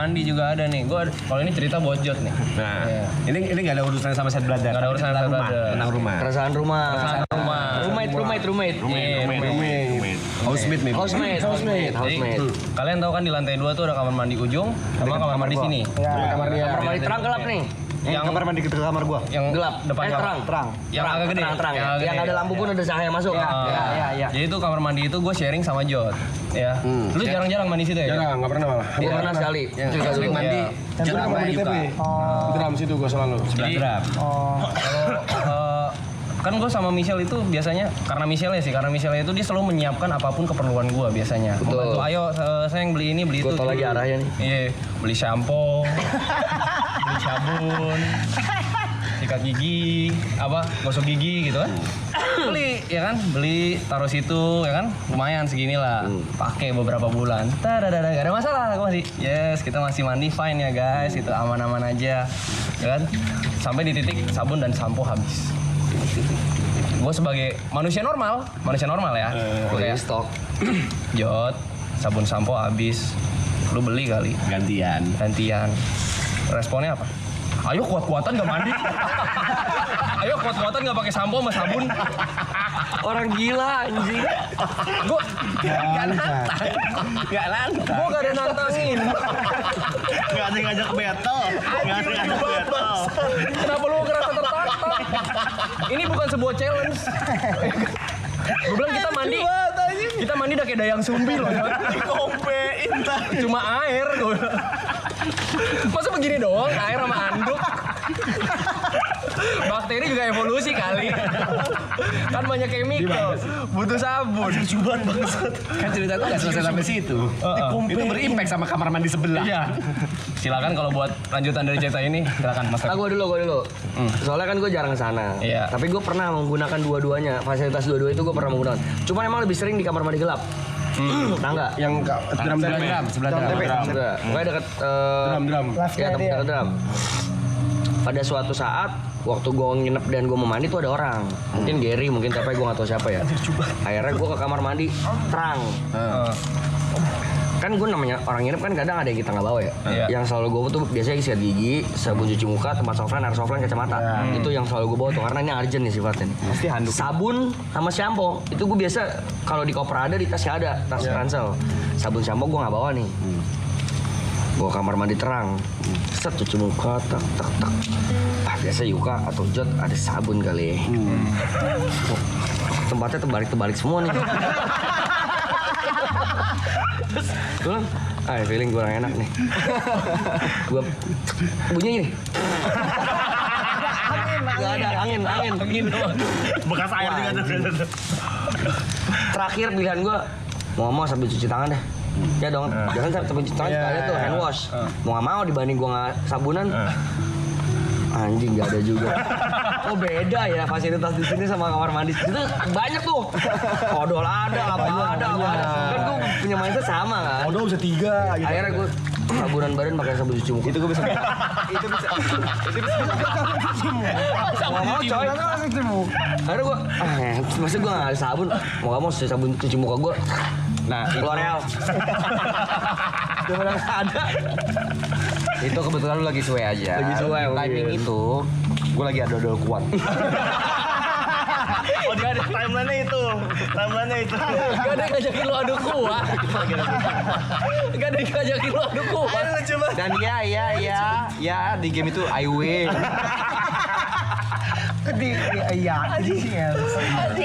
mandi juga ada nih. Kalau ini cerita bocot nih. Nah, ini nggak ada urusannya sama set brother. Nggak ada urusan sama brother. Tentang rumah. Keresahan rumah. Roommate. Housemate. Jadi, kalian tahu kan di lantai 2 tuh ada kamar mandi ujung sama kamar mandi sini. Kamar mandi terang gelap nih. Yang kamar mandi ke kamar gua. Yang Gelap. depan Terang. Yang agak gede. Terang. Yang ada lampu pun ada cahaya masuk. Iya. Jadi itu kamar mandi itu gue sharing sama Jod. Ya. Lu jarang-jarang mandi situ ya? Jarang, nggak pernah malah. Gue pernah sekali. Cerita sering mandi. Jod sama Yuka. Drum situ gua selalu. Jadi kan gue sama Michelle itu biasanya karena Michelle itu dia selalu menyiapkan apapun keperluan gue biasanya. Betul. Membantu, ayo sayang beli ini beli itu. Gue tau lagi arahnya nih. Iya, beli shampoo, beli sabun, sikat gigi, gosok gigi gitu kan. Beli ya kan, beli taruh situ ya kan, lumayan segini lah. Pakai beberapa bulan. Gak ada masalah, gue masih kita masih mandi fine ya guys, itu aman-aman aja, ya kan. Sampai di titik sabun dan sampo habis. Gue sebagai manusia normal ya. Gue kayak stok. Jod, sabun sampo habis. Lu beli kali. Gantian. Responnya apa? Ayo kuat-kuatan gak mandi. Ayo kuat-kuatan gak pakai sampo sama sabun. Orang gila anjing. Gue gak nantang. Gue gak ada nantangin. Gak ada ngajak battle. Kenapa lu ngerasa tertantang? Ini bukan sebuah challenge. Gue bilang kita mandi udah kayak Dayang Sumbi loh. Dikompein. Cuma air gue. Masa begini doang air sama anduk? Bakteri juga evolusi kali. Kan banyak chemical, butuh sabun. Cuman bangsat. Kan cerita itu gak selesai sampai situ. Itu berimpact sama kamar mandi sebelah. Iya. Silakan kalau buat lanjutan dari cerita ini, silakan Mas. Gue dulu. Soalnya kan gue jarang kesana. Iya. Tapi gue pernah menggunakan dua-duanya. Fasilitas dua-dua itu gue pernah menggunakan. Cuman emang lebih sering di kamar mandi gelap. Tangga. Yang sebelah drum. Pokoknya dekat Drum. ya dekat drum. Pada suatu saat waktu gue nginep dan gue mau mandi tuh ada orang. Mungkin Gary, mungkin siapa, gue gak tahu siapa ya. Akhirnya gue ke kamar mandi terang. Kan gue namanya orang nginep kan kadang ada yang kita nggak bawa ya. Yang selalu gue bawa tuh biasanya sikat gigi, sabun cuci muka, tempat softline, air softline, kacamata. Itu yang selalu gue bawa tuh karena ini urgent nih sifatnya. Pasti handuk. Sabun sama shampoo itu gue biasa kalau di koper ada, di tasnya ada, tas ransel. Sabun shampoo gue nggak bawa nih. Bawa kamar mandi terang. Set cuci muka, tak. Biasa Yuka atau Jod ada sabun kali. Tempatnya terbalik semua nih. Terus gue bilang, feeling gue orang enak nih. Gue bunyinya gini. Gak ada angin doang. Bekas air juga ada. Terakhir pilihan gue mau sambil cuci tangan deh. Ya dong, jangan sambil cuci tangan sekali tuh hand wash. Mau gak mau dibanding gue gak sabunan. Anjing gak ada juga. Oh beda ya fasilitas di sini sama kamar mandi. Itu banyak tuh. Odol ada, apa ada. Kan gue punya mindset sama kan. Odol bisa 3 gitu. Akhirnya gue sabunan badan pakai sabun cuci muka. Itu gue bisa. Mau coy. Akhirnya gue, maksudnya gue gak ada sabun. Mau gak mau sabun cuci muka gue. Nah, L'Oreal. Udah ada. Itu kebetulan lu lagi suwe aja. Timing itu, gue lagi ada odol kuat. Oh dia ada timeline-nya itu. Gak ada yang ngajakin lu adu kuat. Dan ya di game itu I win.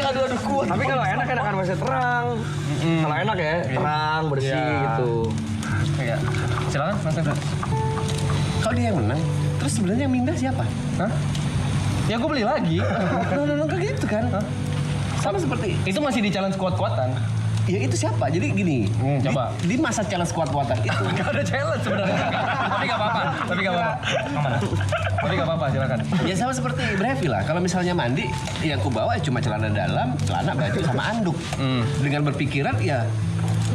Adu kuat. Tapi kalau enak kan masih terang. Kalau enak ya terang bersih gitu. Iya. Silakan Mas Ebra. Kalau dia yang menang, terus sebenarnya yang mindah siapa? Hah? Ya gue beli lagi. No, gitu kan? Sama seperti Itu masih di challenge kuat-kuatan. ya itu siapa? Jadi gini, coba. di masa challenge kuat-kuatan itu Gak ada challenge sebenarnya. Tapi gak apa-apa. Tapi gak apa-apa, silakan. ya sama seperti Brevi lah. Kalau misalnya mandi, yang ku bawa cuma celana dalam, celana baju sama anduk. Dengan berpikiran ya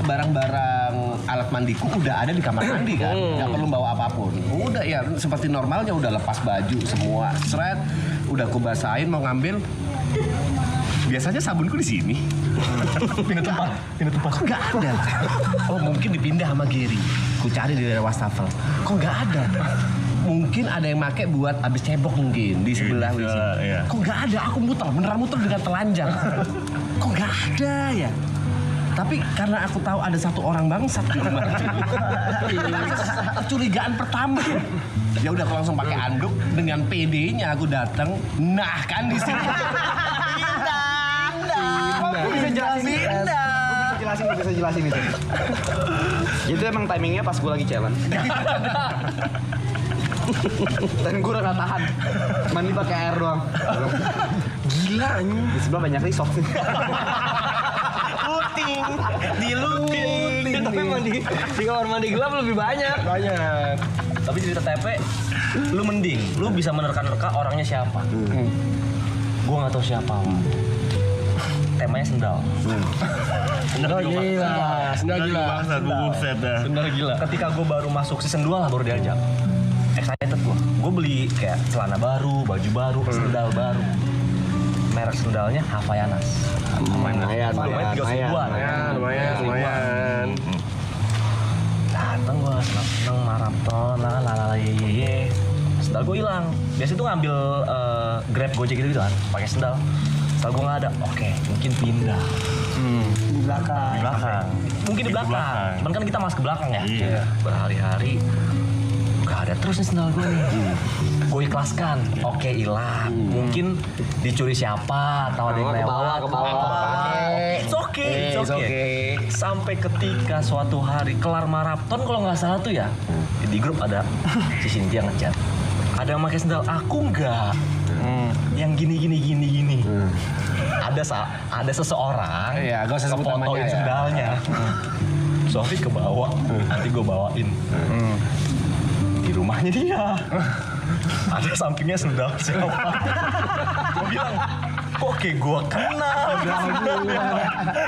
barang-barang alat mandiku udah ada di kamar mandi kan, nggak perlu bawa apapun. Udah ya seperti normalnya, udah lepas baju semua, seret, udah ku basahin mau ngambil. Biasanya sabunku di sini. Pindah tempat. Kok nggak ada? Oh mungkin dipindah sama Giri. Ku cari di daerah wastafel. Kok nggak ada? Mungkin ada yang make buat abis cebok mungkin di sebelah WC. Iya. Kok nggak ada? Aku beneran muter dengan telanjang. Kok nggak ada ya? Tapi karena aku tahu ada satu orang bangsat di rumah. Kecurigaan pertama. Ya udah aku langsung pakai anduk dengan PD-nya aku datang. Nah kan di sini. Bisa jelasin itu. Itu emang timingnya pas gue lagi challenge. Dan gue udah gak tahan. Mandi pakai air doang. Gila anjing. Di sebelah banyak risok. Diluting. Tapi di kamar mandi gelap lebih banyak. Banyak. Tapi cerita TP, lu mending, lu bisa menerka-nerka orangnya siapa. Gua nggak tahu siapa. Temanya sendal. Sendal gila. Bangsat, buset dah. Sendal gila. Ketika gua baru masuk season 2 lah baru diajak. Excited gua. Gua beli kayak celana baru, baju baru, sendal baru. Merek sendalnya Havaianas. Lumayan. Datang gua seneng maraton lah ye. Sendal gua hilang. Biasanya tuh ngambil Grab Gojek gitu kan, pakai sendal. Sendal gua nggak ada. Oke, mungkin pindah. Di belakang. Mungkin di belakang. Cuman kan kita masuk ke belakang ya. Iya. Berhari-hari nggak ada terus nih sendal gue nih. Gue ikhlaskan. Oke, hilang. Mungkin dicuri siapa atau ada yang lewat. Ke bawah. It's okay. Sampai ketika suatu hari kelar maraton kalau nggak salah tuh ya di grup ada si Cynthia ngechat. Ada yang pakai sendal, aku enggak. Yang gini. Ada seseorang Iya, gak usah sebut namanya ngefotoin ya. sendalnya. Sofi ke bawah, nanti gue bawain. Di rumahnya dia. Ada sampingnya sendal siapa. Gue bilang, kok kayak gue kenal.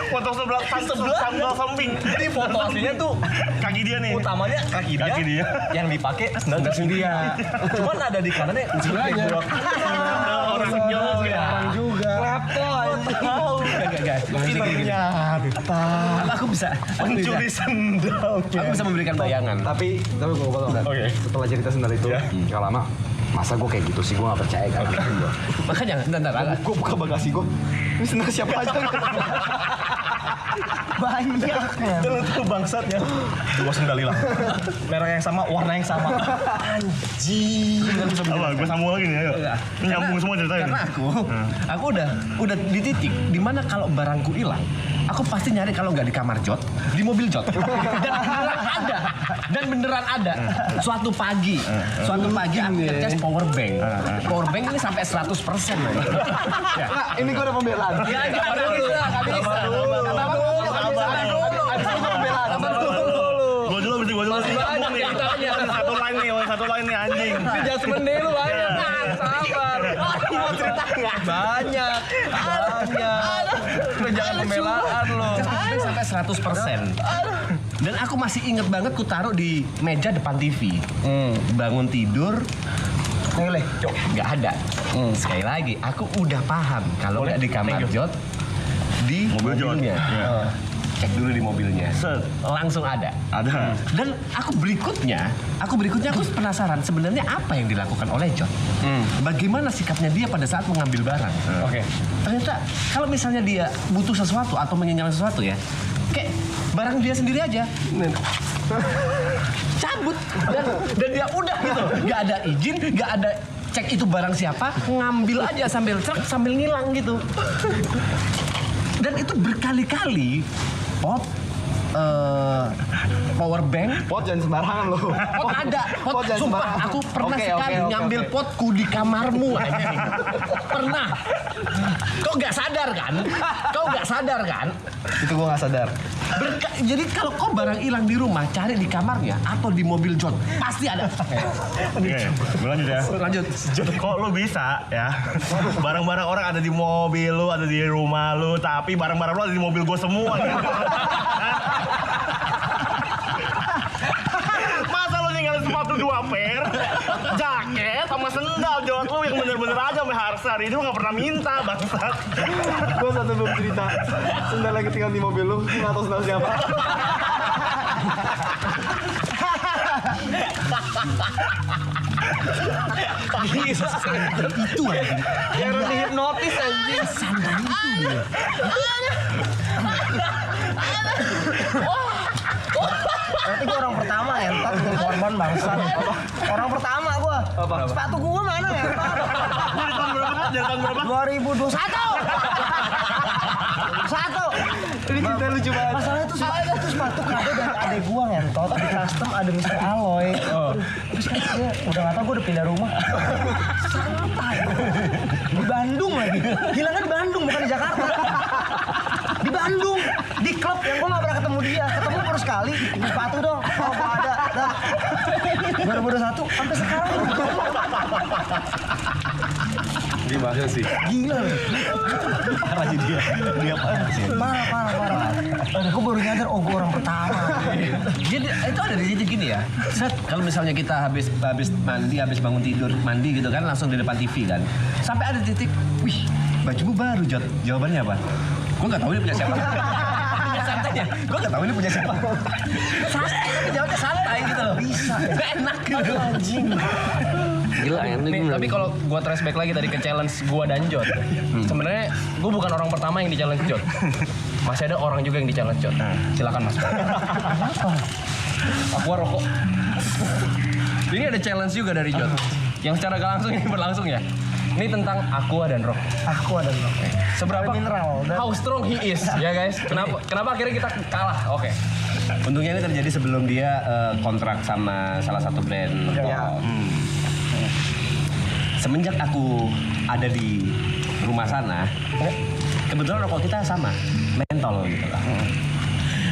Foto sebelah sandal samping. Jadi foto aslinya tuh Kaki dia nih. utamanya kaki dia. Yang dipakai sendal dia. Cuman ada di kanannya sebelahnya. Orang jauh ya. Orang juga. Enggak. Ternyata aku bisa Mencuri sendal. Aku bisa memberikan bayangan. Tapi gue potong. Oke. Setelah cerita sendal itu, gak lama. Masa gue kayak gitu sih, gue gak percaya kan. Makanya, bentar. Gue buka bagasi gue. Ini sendal siapa aja? Banyak. Itu tuh bangsatnya. Dua sendal hilang. Merek yang sama, warna yang sama. Anjing. Apa? Gue sambung lagi nih, ayo. Nyambung semua ceritanya. Karena aku udah di titik dimana kalau barangku hilang, aku pasti nyari kalau nggak di kamar Jot, di mobil Jot. Dan beneran ada. Suatu pagi aku ngecas power bank. Power bank ini sampai 100%. Nah, ini gue ada pembelaan. Ya, nggak bisa. Gue dulu. Nyambung nih. Satu line nih anjing. Jasmine deh lu banyak. Sabar. Mau cerita nggak? Banyak. Udah jangan pembelaan lo. Sampai 100%. Dan aku masih inget banget ku taruh di meja depan TV. Bangun tidur, nggak ada. Sekali lagi, aku udah paham kalau nggak di kamar Jot, di Mobil Jot. mobilnya. Iya. Cek dulu di mobilnya. Set. Langsung ada. Ada. Dan aku berikutnya aku penasaran sebenarnya apa yang dilakukan oleh Jot. Bagaimana sikapnya dia pada saat mengambil barang. Oke. Ternyata kalau misalnya dia butuh sesuatu atau menyenyakan sesuatu ya, kayak barang dia sendiri aja. Cabut dan dia udah gitu. Gak ada izin, gak ada cek itu barang siapa, ngambil aja sambil ngilang gitu. Dan itu berkali-kali pot power bank. Pot jangan sembarangan lo. Pot ada, pot jangan sumpah sembarangan. aku pernah Oke, sekali oke. ngambil potku di kamarmu aja. Pernah. Kau nggak sadar kan? Itu gue gak sadar. Jadi kalau kau barang hilang di rumah, cari di kamarnya atau di mobil John, pasti ada. Oke, gue lanjut ya. Lanjut. Kok lu bisa ya? Barang-barang orang ada di mobil lu, ada di rumah lu, tapi barang-barang lu ada di mobil gue semua. Masa lu ninggalin sepatu 2 pair jaket sama sendal Jod. Lu yang bener-bener aja sama Harsar. Ini lu gak pernah minta bangsat. Gue satu belum cerita. Sendal lagi tinggal di mobil lu, nggak tahu sendal siapa. Itu anjing. Yang dihipnotis anjing. Sandal itu dia. Nanti gue orang pertama ya, entar jadi korban bangsat. Orang pertama gue. Sepatu gue mana ya? Dari tahun berapa? 2021. Satu. Ini cerita lucu banget. Masalahnya tuh sepatu kado dari adek gua ngentot di custom ada Mr. Alloy. Terus kan dia udah nggak tahu gua udah pindah rumah. Santai. Di Bandung lagi. Hilangnya di Bandung bukan di Jakarta. Di Bandung di klub yang gua nggak pernah ketemu dia. Ketemu baru sekali di sepatu dong. Oh gua ada. Nah, 2021 sampai sekarang. Dia bahasa sih. Gila. Parah sih dia. Dia parah sih. Parah. Aku baru nyadar, oh gue orang pertama. Jadi itu ada di titik gini ya. Set, kalau misalnya kita habis mandi, habis bangun tidur, mandi gitu kan langsung di depan TV kan. Sampai ada titik, wih, bajumu baru Jod. Jawabannya apa? Gue nggak tahu ini punya siapa. Santainya, gue nggak tahu ini punya siapa. Santai, tapi jawabnya santai gitu loh. Bisa. Enak gitu. Anjing. Gila ya. Nih, tapi kalau gua trace back lagi tadi ke challenge gua dan Jod. Sebenarnya gua bukan orang pertama yang di challenge Jod. Masih ada orang juga yang di challenge Jod. Silakan Mas. Kenapa? Aku rokok. Ini ada challenge juga dari Jod. Yang secara gak langsung ini berlangsung ya. Ini tentang aqua dan rokok. Aku ada loh. Seberapa mineral dan how strong he is ya guys. Kenapa akhirnya kita kalah? Oke. Untungnya ini terjadi sebelum dia kontrak sama salah satu brand rokok. Semenjak aku ada di rumah sana, kebetulan rokok kita sama, mentol gitu lah.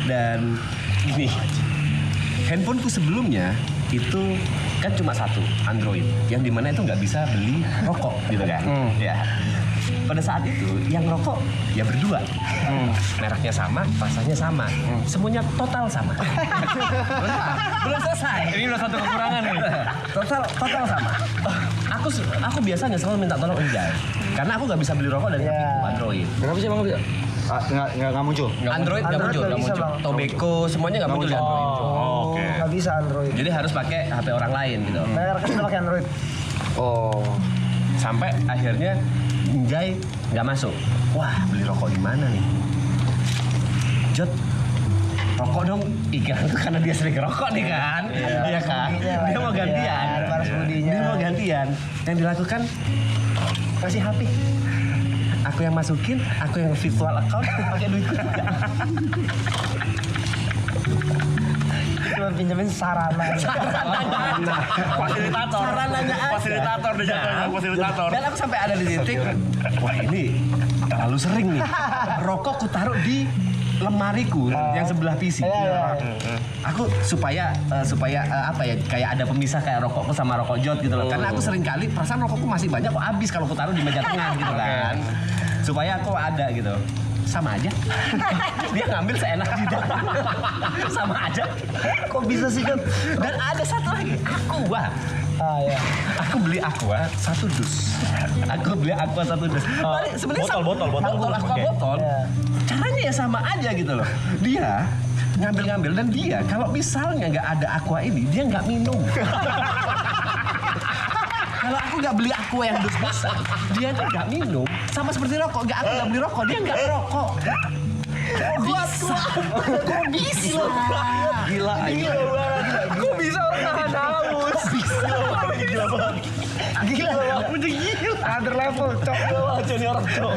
Dan gini, handphoneku sebelumnya itu kan cuma satu, Android, yang dimana itu nggak bisa beli rokok gitu kan. Ya. Pada saat itu yang rokok ya berdua, mereknya sama, rasanya sama, semuanya total sama. Belum selesai. Ini udah satu kekurangan nih. Total sama. Aku biasanya selalu minta tolong Enjay, karena aku nggak bisa beli rokok dari HP Android. Kenapa sih emang nggak bisa? Nggak muncul. Android nggak muncul. Tobacco semuanya nggak muncul di Android. Oke. Nggak bisa Android. Jadi harus pakai HP orang lain gitu. Saya rekas udah pakai Android. Oh. Sampai akhirnya Enjay nggak masuk. Wah, beli rokok di mana nih? Jod, rokok dong. Iklan itu karena dia sering rokok nih kan. Iya kan? Dia mau gantian. Dia mau gantian. Yang dilakukan kasih HP. Aku yang masukin, aku yang virtual account, pakai duit juga. Cuma pinjemin sarana. Fasilitator. Sarananya aja. Fasilitator deh jatuhnya, fasilitator. Dan aku sampai ada di titik, wah ini terlalu sering nih. Rokok ku taruh di lemariku yang sebelah PC. Aku supaya apa ya, kayak ada pemisah kayak rokokku sama rokok Jod gitu loh. Karena aku sering kali perasaan rokokku masih banyak kok habis kalau ku taruh di meja tengah gitu kan. Supaya aku ada gitu. Sama aja. Dia ngambil seenak jidat. Sama aja. Kok bisa sih kan? Dan ada satu lagi, Aqua. Ya. Aku beli Aqua 1 dus. Aku beli Aqua 1 dus. Sebenarnya Botol. Aqua botol. Caranya ya sama aja gitu loh. Dia ngambil dan dia kalau misalnya nggak ada Aqua ini, dia nggak minum. Kalau aku nggak beli Aqua yang dus besar, dia tuh nggak minum. Sama seperti rokok, aku nggak beli rokok, dia nggak merokok. Kok bisa? Gila. Kok bisa orang nahan haus? Gila banget. Gila. Udah gila. Other level, cok. Aja nih orang cok.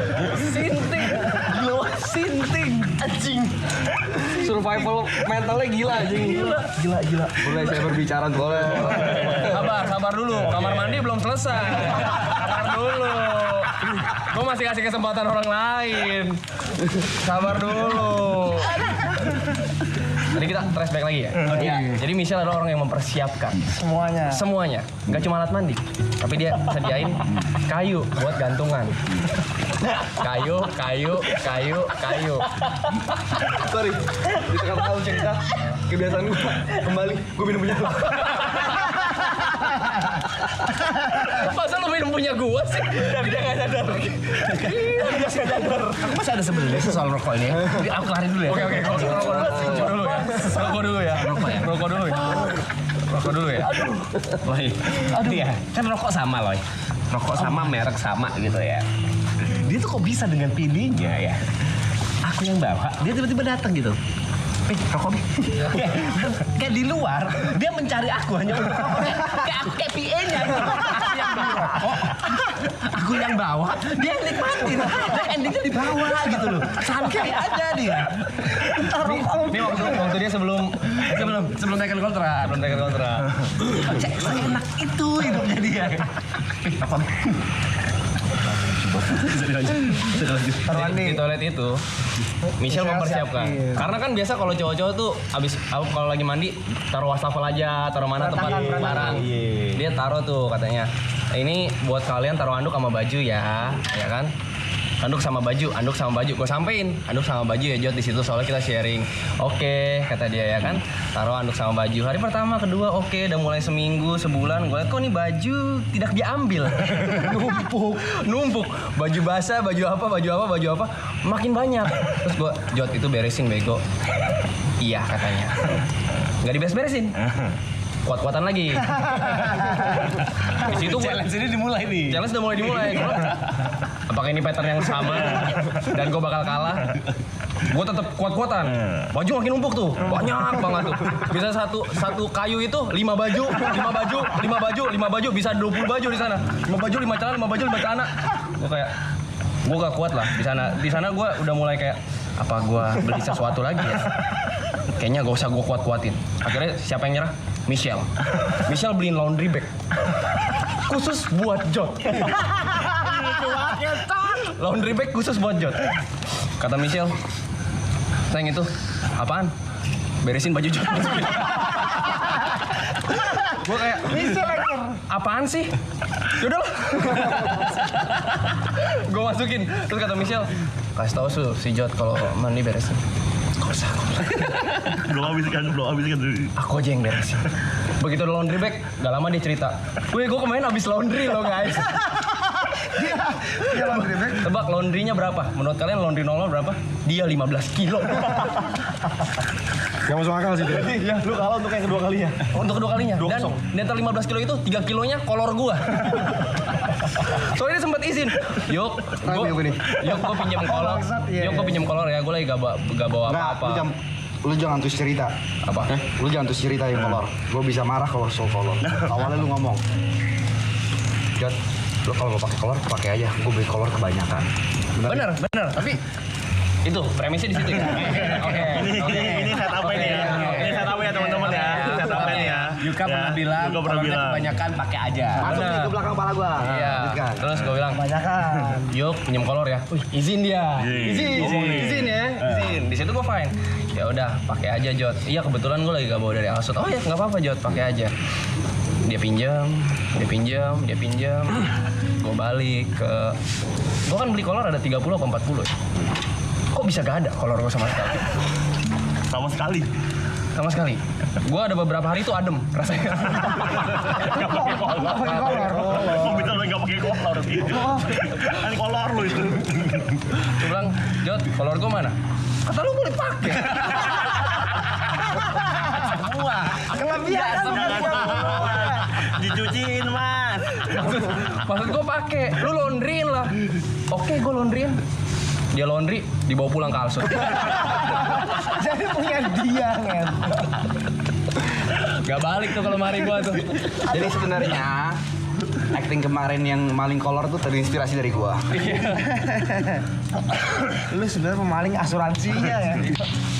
Sinting. Sinting. Anjing. Survival mentalnya gila anjing. Gila. Boleh saya berbicara boleh. Sabar dulu. Kamar mandi belum selesai. Sabar dulu. Gue masih kasih kesempatan orang lain. Sabar dulu. Tadi kita trace back lagi ya? Iya. Jadi Michelle adalah orang yang mempersiapkan semuanya. Nggak cuma alat mandi, tapi dia sediain kayu buat gantungan. Kayu. Sorry, di tengah tahun cerita kebiasaan gue kembali gue minum punya lu. Dia nggak sadar. Aku masih ada sebenarnya soal rokok ini. Jadi aku keluarin dulu ya. Oke, rokok dulu ya. Rokok dulu ya. Loy. Aduh ya, kan rokok sama Loy. Rokok sama, merek sama gitu ya. Dia tuh kok bisa dengan pilihnya ya. Aku yang bawa, dia tiba-tiba datang gitu. Rokok kayak di luar, dia mencari aku hanya untuk rokok. Kayak aku kayak PA-nya gitu. Aku yang beli rokok, aku yang bawa, dia yang nikmatin. Dan endingnya dibawa gitu loh. Santai aja dia. Ini waktu dia sebelum taken kontrak. Enak itu hidupnya dia. Rokok. Di toilet itu Michelle mempersiapkan. Karena kan biasa kalau cowok-cowok tuh abis kalau lagi mandi taruh wastafel aja, taruh mana tempat barang. Dia taruh tuh katanya. Ini buat kalian taruh anduk sama baju ya kan? Anduk sama baju. Gue sampein, anduk sama baju ya Jod di situ soalnya kita sharing. Oke, kata dia ya kan. Taruh anduk sama baju. Hari pertama, kedua oke, udah mulai seminggu, sebulan. Gue liat kok nih baju tidak diambil. Numpuk. Baju basah, baju apa. Makin banyak. Terus gue, Jod itu beresin bego. Iya katanya. Nggak diberes-beresin. Kuat-kuatan lagi. Di situ Challenge ini dimulai nih. Challenge udah mulai dimulai. Apakah ini pattern yang sama dan gue bakal kalah? Gue tetap kuat-kuatan. Baju makin numpuk tuh, banyak banget tuh. Bisa satu kayu itu 5 baju, bisa 20 baju di sana. 5 baju, 5 celana. Gue gak kuat lah di sana. Di sana gue udah mulai kayak apa gue beli sesuatu lagi ya? Kayaknya gak usah gue kuat-kuatin. Akhirnya siapa yang nyerah? Michelle beliin laundry bag khusus buat Jod. Laundry bag khusus buat Jod. Kata Michelle, sayang itu apaan? Beresin baju Jod. Gue kayak apaan sih? Yaudah lah. Gue masukin. Terus kata Michelle, kasih tau si Jod kalau mandi beresin. Gak usah. Belum habiskan dulu. Aku aja yang beresin. Begitu ada laundry bag, gak lama dia cerita. Gue kemarin habis laundry loh guys. Dia laundry bag. Tebak laundrynya berapa? Menurut kalian laundry normal berapa? Dia 15 kilo. Gak masuk akal sih itu. Ya, lu kalah untuk yang kedua kalinya. Untuk kedua kalinya. Dan netel 15 kilo itu 3 kilonya kolor gua. Soalnya dia sempat izin. Yuk, gue pinjam kolor. Gue pinjam kolor ya. Gue lagi gak bawa apa-apa. Lu jangan terus cerita. Apa? Lu jangan terus cerita yang kolor. Gue bisa marah kalau soal kolor. Awalnya lu ngomong, Jod, lu kalau mau pakai kolor pakai aja. Gue beli kolor kebanyakan. Bener. Tapi itu premisnya di situ ya. Oke. Ini setup ini ya. Ini setup ya teman-teman ya. Setup ini ya. Yuka pernah bilang, kolornya kebanyakan pakai aja. Masuk nih ke belakang kepala gue. Iya. Terus gue bilang, Kebanyakan. yuk pinjam kolor ya. Izin dia. Izin ya. Izin. Di situ gue fine. Ya udah, pakai aja Jod. Iya kebetulan gue lagi gak bawa dari Alsut. Oh ya nggak apa-apa Jod, pakai aja. Dia pinjam. Gue balik ke. Gue kan beli kolor ada 30 atau 40 ya. Kok bisa gak ada kolor gue sama sekali? Sama sekali. Gue ada beberapa hari itu adem rasanya. Gak pakai kolor. Bisa lu gak pakai kolor gitu. Kan kolor lu itu. Gue bilang, Jod, kolor gue mana? Kata lu boleh pakai. Semua. Kelebihan Dicuciin mas. Maksud gue pakai. Lu laundryin lah. Oke, gue laundryin. Dia laundry, dibawa pulang ke Alsut. Jadi punya dia kan. Gak balik tuh kalau mari gua tuh. Jadi sebenarnya acting kemarin yang maling kolor tuh terinspirasi dari gua. Lu sebenarnya pemaling asuransinya ya.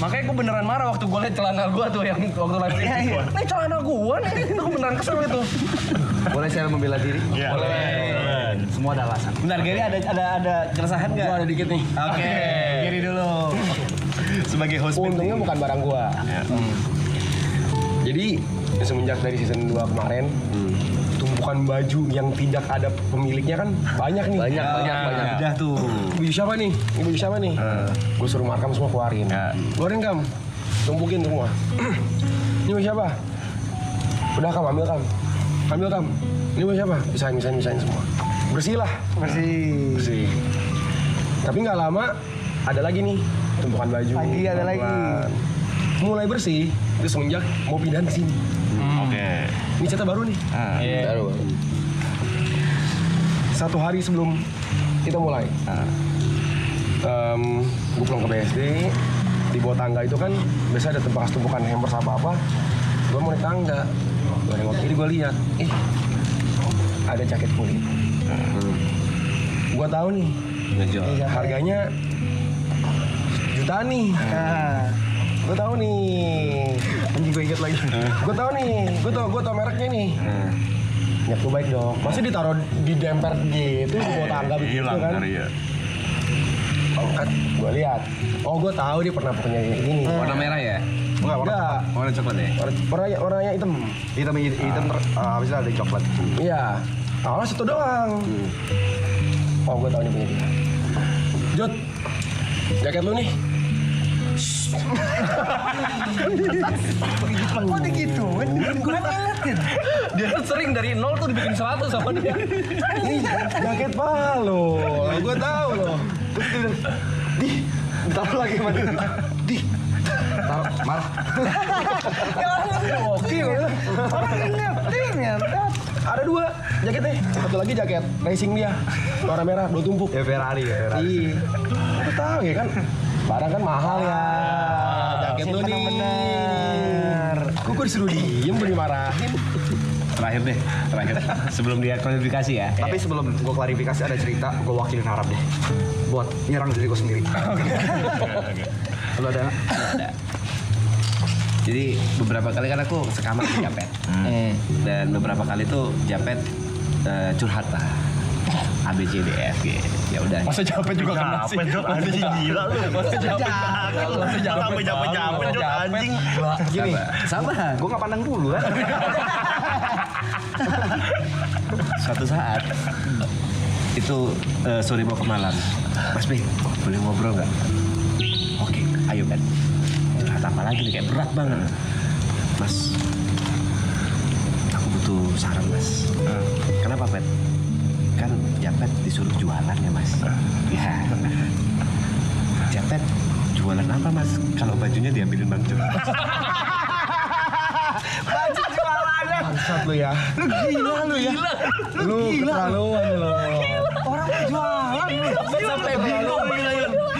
Makanya gua beneran marah waktu gua liat celana gua tuh yang waktu live streaming. Ini celana gua nih, itu gua beneran kesel itu. Boleh saya membela diri? Iya. Semua ada alasan. Bentar, Gary ada keresahan nggak? Gua ada dikit nih. Oke, Gary dulu. Sebagai host Untungnya bukan barang gua. Jadi semenjak dari season 2 kemarin, tumpukan baju yang tidak ada pemiliknya kan banyak nih. Banyak. Udah tuh. Baju siapa nih? Ini baju siapa nih? Gue suruh Markam semua keluarin. Keluarin Kam, tumpukin semua. Ini baju siapa? Udah Kam, ambil Kam. Ambil Kam. Ini baju siapa? Pisahin semua. bersih lah. Bersih. Tapi nggak lama ada lagi nih tumpukan baju. Ada lagi. Mulai bersih, terus semenjak mau pindahan ke sini. Oke. Ini cerita baru nih. Baru. 1 hari sebelum kita mulai. Gue pulang ke BSD, di bawah tangga itu kan biasa ada bekas tumpukan hampers apa-apa. Gue mau naik tangga, gue nengok kiri, gue lihat, ada jaket kulit. Gue tahu nih, harganya jutaan nih. Gue tahu nih, anjing gue inget lagi. Gue tahu nih, gue tau mereknya nih. Niat gue baik dong, masih ditaruh di demper gitu di bawah tangga begitu Hilang kan? dari ya. Angkat, gue lihat. Oh, gue tahu dia pernah punya ini. Warna merah ya? Enggak, Warna coklat ya? warnanya hitam. Hitam habis itu ada coklat. Iya. Awalnya situ doang. Oh, gue tahu nih punya dia. Jod, jaket lu nih. Kok gitu? Gue ngeliatin. Dia tuh sering dari 0 tuh dibikin 100 sama dia. Ini jaket Palo. Gue tahu loh. Taruh lagi sama dia. Taruh, marah. Oke, Orang ngeliatin ya. ada 2 jaketnya. Satu lagi jaket racing dia. Warna merah, 2 tumpuk. Ya Ferrari ya. Iya. Lu tahu ya kan? Barang kan mahal ya. Jaket lu nih. Bener. Gue disuruh diem, gue dimarahin. Terakhir deh, sebelum dia klarifikasi ya. Tapi sebelum gue klarifikasi ada cerita, gue wakilin Arab deh. Buat nyerang diri gue sendiri. Lu ada nggak? Ada. Jadi beberapa kali kan aku sekamar di Japet. Dan beberapa kali tuh Japet curhat lah. A B C D E F G. Ya udah. Masa capek juga kena sih. Capek Jod, anjing gila lu. Sampai capek Jod anjing. Gini, Sabar. Gue nggak pandang dulu kan. Suatu saat itu sore mau ke Malang. Mas B, boleh ngobrol nggak? Oke, ayo Ben. Curhat apa lagi nih? Kayak berat banget. Mas, aku butuh saran Mas. Kenapa Pet? Kan Japet disuruh jualan ya Mas. Ya. Japet jualan apa Mas? Kalau bajunya diambilin Bang Jo. Baju jualannya. bangsat lu ya. Lu gila lu ya. Lu keterlaluan lu. Orang mau jualan lu. Sampai bingung.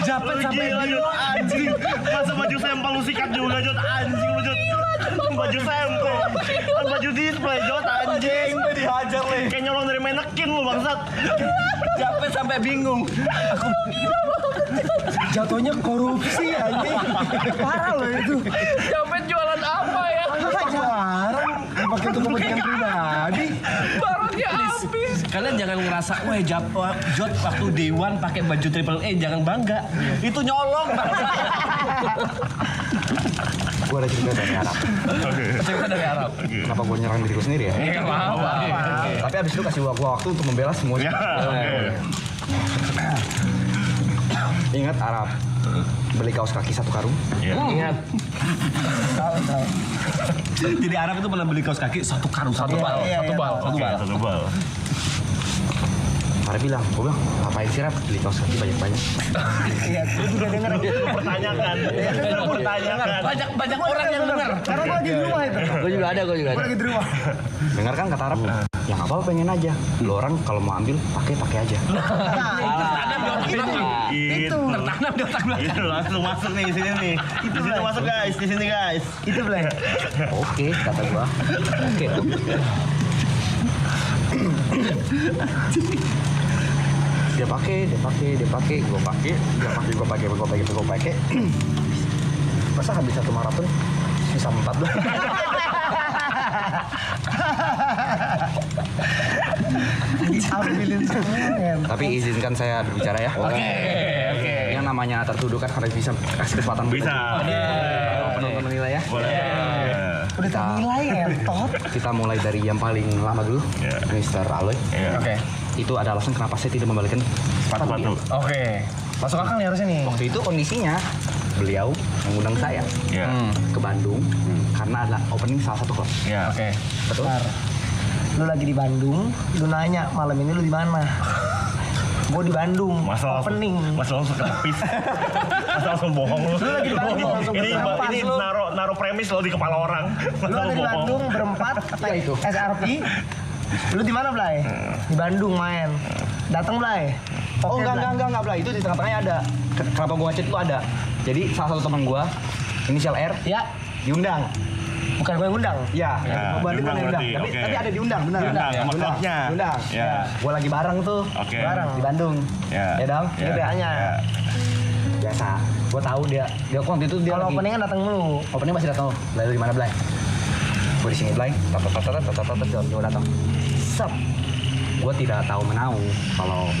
Japet sampai bingung anjing. Masa baju sampel lu sikat juga Jod anjing lu Jod. Baju sampel. Kan baju display Jod anjing. Dihajar lu. Kayak nyolong dari manekin lu bangsat. Japet sampai bingung. Jatuhnya korupsi anjing. Parah loh itu. Japet jualan apa ya? Barang dipakai untuk kepentingan pribadi. Barangnya habis. Kalian jangan ngerasa, wah Jod waktu day one pakai baju triple A, jangan bangga. Itu nyolong. Gue ada cerita dari Arab. Cerita dari Arab. Kenapa gue nyerang diri gue sendiri ya? Iya, apa. Tapi abis itu kasih waktu untuk membela semuanya. Ingat Arab beli kaos kaki 1 karung. Ingat. Jadi Arab itu pernah beli kaos kaki 1 karung, 1 bal. Satu bal. Arab bilang, gue bilang, ngapain sih Rap beli kaos kaki banyak-banyak? Iya, gue juga denger. Pertanyakan. Banyak orang yang dengar. Karena gue lagi di rumah itu. Gue juga ada. Gue lagi di rumah. Dengar kan kata Arab? Ya nggak apa-apa pengen aja. Lu orang kalau mau ambil pakai aja. Itu. Tertanam di otak belakang. Itu langsung masuk nih di sini nih. Di situ masuk guys, di sini guys. Itu Blay. Oke, kata gua. Oke. Dia pakai, gua pakai. Masa habis 1 maraton sisa 4 doang. Ambilin semua. Tapi izinkan saya berbicara ya. Oke. Yang namanya tertuduh kan harus bisa kasih kesempatan. Bisa. Penonton menilai ya. Boleh. Udah ternilai ya, Tot. Kita mulai dari yang paling lama dulu, Mr. Aloy. Oke. Itu ada alasan kenapa saya tidak membalikan Sepatu. Oke. Masuk akal nih harusnya nih. Waktu itu kondisinya beliau mengundang saya Iya. ke Bandung karena ada opening salah satu klub. Iya. Oke. Betul. Lu lagi di Bandung, lu nanya malam ini lu di mana? Gue di Bandung, opening. Masa langsung ketepis. Masa langsung bohong lu. Lu lagi di Bandung, langsung Ini berempat, ini lu. naro premis lo di kepala orang. Lu ada di Bandung berempat, ya itu. SRP. Lu di mana, Blay? Di Bandung main. Datang, Blay. Oh enggak Blay, itu di tengah-tengahnya ada. Kenapa gua ngechat itu ada. Jadi salah satu teman gua, inisial R, Ya, diundang. bukan gue yang undang. Iya, Ya, gua diundang. diundang berarti, Tapi, oke. tapi ada diundang, benar. Diundang, sama klubnya. Diundang. Ya. Gua lagi bareng tuh. Oke. Bareng di Bandung. Ya. Ya dong. Ya. Ini BA-nya. Ya. Biasa. Gua tahu dia waktu itu dia Kalau lagi opening kan datang mulu. opening masih datang. Blay lu di mana, Blay? Gua di sini, Blay. Tat dia datang. Sep. Gua tidak tahu menau kalau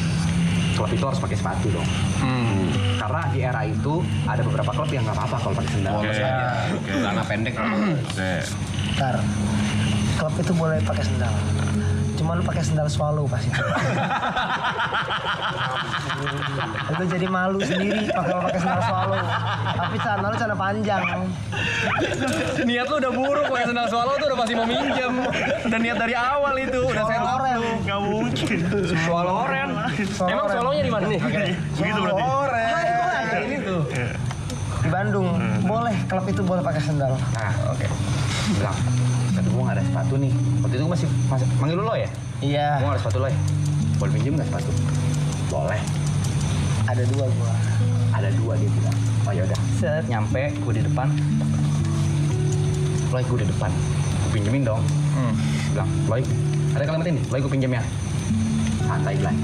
klub itu harus pakai sepatu dong. Karena di era itu ada beberapa klub yang nggak apa-apa kalau pakai sendal. Oke. Celana pendek. Oke. Ntar, klub itu boleh pakai sendal. Cuma lu pakai sendal swallow pasti. Lu jadi malu sendiri pakai sendal swallow. Tapi celana lu celana panjang. Niat lu udah buruk, pakai sendal swallow tuh udah pasti mau minjem. Dan niat dari awal itu udah set up Oren. lu. Nggak mungkin. Swallow oren. Emang swallownya di mana nih? Begitu berarti. Ini tuh. Di Bandung, boleh klub itu boleh pakai sendal. Nah, oke. Bilang, tapi gua nggak ada sepatu nih. Waktu itu gua masih manggil lu lo ya? Iya, Gua nggak ada sepatu lo ya? Boleh pinjem nggak sepatu? Boleh. ada dua gua. Ada dua dia bilang. Oh ya udah. Set. Nyampe gua di depan. Loy, gua di depan. Gua pinjemin dong. Bilang, Loy, ada kalimat ini. Loy, gua pinjem ya. Santai, Blay.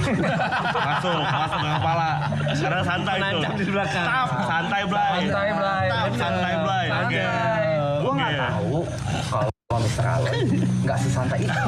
Masuk ke kepala. Karena santai tuh. Nancap di belakang. Tap, santai Blay. Santai, Blay. Tap, santai Blay. Oke. Gua nggak Oke. tahu kalau Mr. Aloy nggak sesantai itu.